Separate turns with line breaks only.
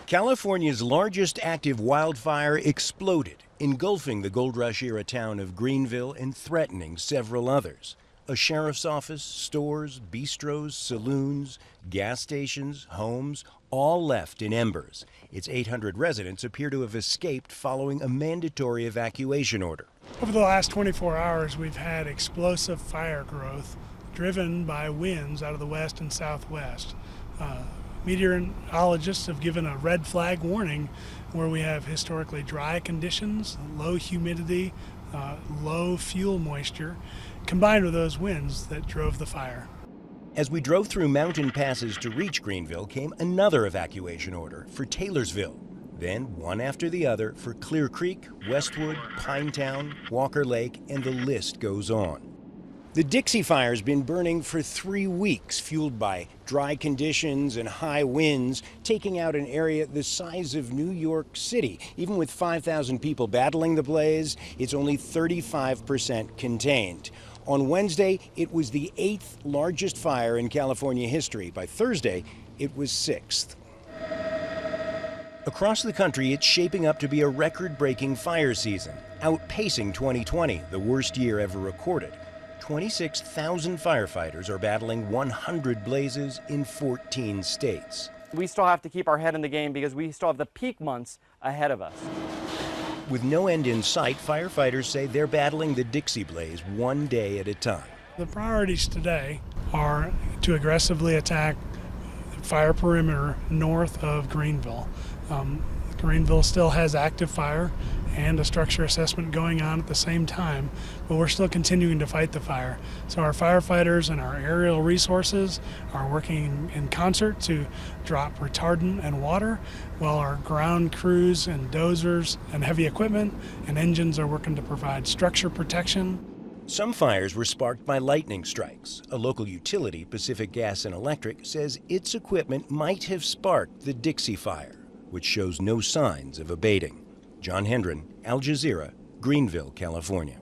California's largest active wildfire exploded, engulfing the Gold Rush era town of Greenville and threatening several others. A sheriff's office, stores, bistros, saloons, gas stations, homes, all left in embers. Its 800 residents appear to have escaped following a mandatory evacuation order.
Over the last 24 hours, we've had explosive fire growth driven by winds out of the west and southwest. Meteorologists have given a red flag warning where we have historically dry conditions, low humidity, low fuel moisture, combined with those winds that drove the fire.
As we drove through mountain passes to reach Greenville came another evacuation order for Taylorsville. Then, one after the other, for Clear Creek, Westwood, Pinetown, Walker Lake, and the list goes on. The Dixie Fire's been burning for 3 weeks, fueled by dry conditions and high winds, taking out an area the size of New York City. Even with 5,000 people battling the blaze, it's only 35% contained. On Wednesday, it was the 8th largest fire in California history. By Thursday, it was 6th. Across the country, it's shaping up to be a record-breaking fire season, outpacing 2020, the worst year ever recorded. 26,000 firefighters are battling 100 blazes in 14 states.
We still have to keep our head in the game because we still have the peak months ahead of us.
With no end in sight, firefighters say they're battling the Dixie blaze one day at a time.
The priorities today are to aggressively attack the fire perimeter north of Greenville. Greenville still has active fire and a structure assessment going on at the same time, but we're still continuing to fight the fire. So our firefighters and our aerial resources are working in concert to drop retardant and water, while our ground crews and dozers and heavy equipment and engines are working to provide structure protection.
Some fires were sparked by lightning strikes. A local utility, Pacific Gas and Electric, says its equipment might have sparked the Dixie Fire, which shows no signs of abating. Hendren, Jazeera, Greenville, California.